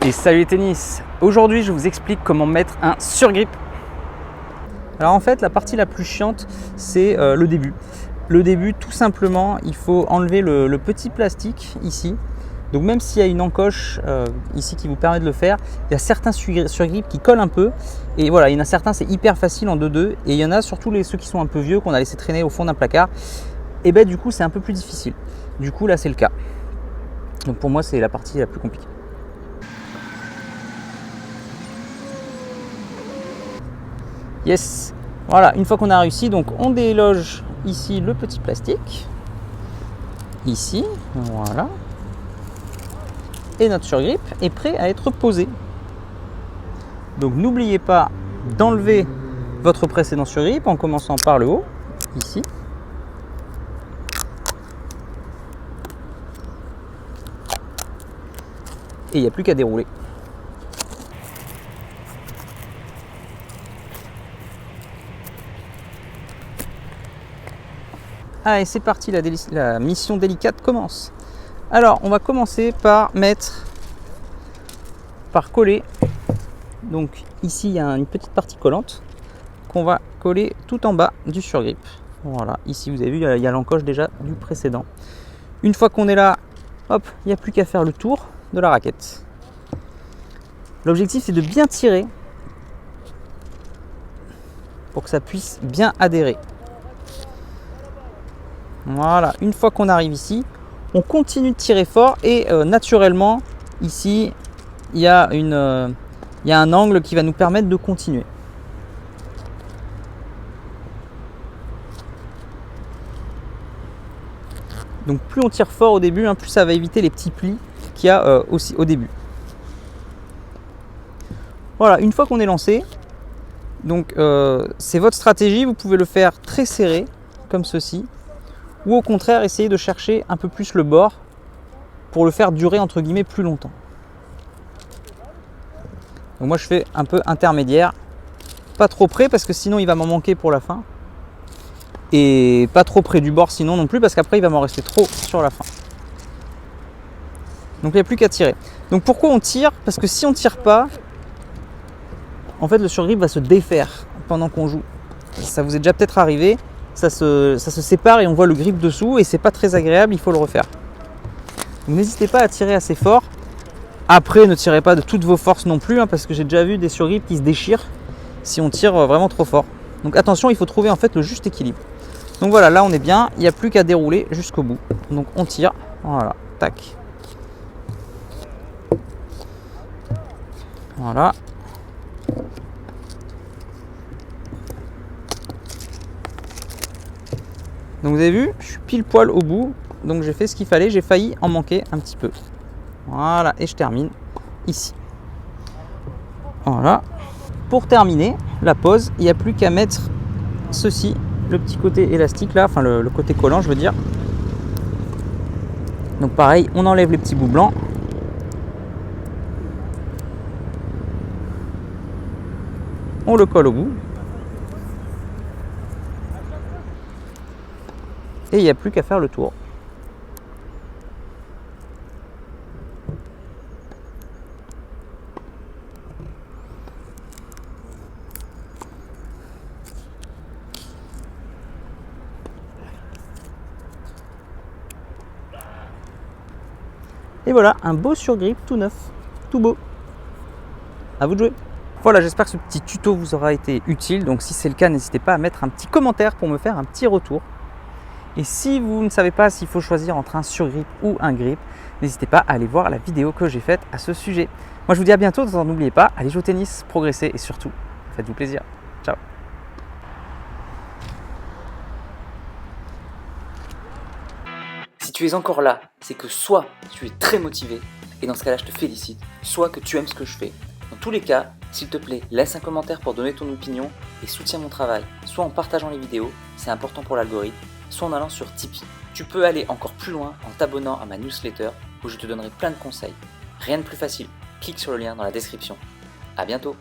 Et salut les tennis! Aujourd'hui je vous explique comment mettre un surgrip. Alors en fait la partie la plus chiante c'est le début. Le début tout simplement il faut enlever le petit plastique ici. Donc même s'il y a une encoche ici qui vous permet de le faire, il y a certains surgrips qui collent un peu. Et voilà, il y en a certains c'est hyper facile en 2-2. Et il y en a surtout ceux qui sont un peu vieux qu'on a laissé traîner au fond d'un placard. Et ben du coup c'est un peu plus difficile. Du coup là c'est le cas. Donc pour moi c'est la partie la plus compliquée. Yes, voilà, une fois qu'on a réussi, donc on déloge ici le petit plastique, ici, voilà, et notre surgrip est prêt à être posé. Donc n'oubliez pas d'enlever votre précédent surgrip en commençant par le haut, ici. Et il n'y a plus qu'à dérouler. Allez, c'est parti, la mission délicate commence. Alors, on va commencer par coller. Donc ici, il y a une petite partie collante qu'on va coller tout en bas du surgrip. Voilà, ici vous avez vu, il y a l'encoche déjà du précédent. Une fois qu'on est là, hop, il n'y a plus qu'à faire le tour de la raquette. L'objectif, c'est de bien tirer pour que ça puisse bien adhérer. Voilà, une fois qu'on arrive ici, on continue de tirer fort et naturellement, ici, il y a un angle qui va nous permettre de continuer. Donc plus on tire fort au début, plus ça va éviter les petits plis qu'il y a aussi au début. Voilà, une fois qu'on est lancé, donc c'est votre stratégie, vous pouvez le faire très serré, comme ceci. Ou au contraire, essayer de chercher un peu plus le bord pour le faire durer entre guillemets plus longtemps. Donc moi je fais un peu intermédiaire, pas trop près parce que sinon il va m'en manquer pour la fin. Et pas trop près du bord sinon non plus parce qu'après il va m'en rester trop sur la fin. Donc il n'y a plus qu'à tirer. Donc pourquoi on tire? Parce que si on ne tire pas, en fait le surgrip va se défaire pendant qu'on joue. Ça vous est déjà peut-être arrivé. Ça se sépare et on voit le grip dessous et c'est pas très agréable, il faut le refaire. Donc n'hésitez pas à tirer assez fort. Après ne tirez pas de toutes vos forces non plus parce que j'ai déjà vu des surgrips qui se déchirent si on tire vraiment trop fort. Donc attention, il faut trouver en fait le juste équilibre. Donc voilà, là on est bien, il n'y a plus qu'à dérouler jusqu'au bout. Donc on tire, voilà, tac. Voilà. Donc vous avez vu, je suis pile poil au bout, donc j'ai fait ce qu'il fallait, j'ai failli en manquer un petit peu. Voilà, et je termine ici. Voilà. Pour terminer la pose, il n'y a plus qu'à mettre ceci, le petit côté élastique là, enfin le côté collant je veux dire. Donc pareil, on enlève les petits bouts blancs. On le colle au bout. Et il n'y a plus qu'à faire le tour. Et voilà, un beau surgrip tout neuf, tout beau. À vous de jouer. Voilà, j'espère que ce petit tuto vous aura été utile. Donc si c'est le cas, n'hésitez pas à mettre un petit commentaire pour me faire un petit retour. Et si vous ne savez pas s'il faut choisir entre un surgrip ou un grip, n'hésitez pas à aller voir la vidéo que j'ai faite à ce sujet. Moi je vous dis à bientôt, n'oubliez pas, allez jouer au tennis, progressez et surtout, faites-vous plaisir. Ciao. Si tu es encore là, c'est que soit tu es très motivé, et dans ce cas-là je te félicite, soit que tu aimes ce que je fais. Dans tous les cas, s'il te plaît, laisse un commentaire pour donner ton opinion et soutiens mon travail, soit en partageant les vidéos, c'est important pour l'algorithme, soit en allant sur Tipeee. Tu peux aller encore plus loin en t'abonnant à ma newsletter où je te donnerai plein de conseils. Rien de plus facile, clique sur le lien dans la description. À bientôt.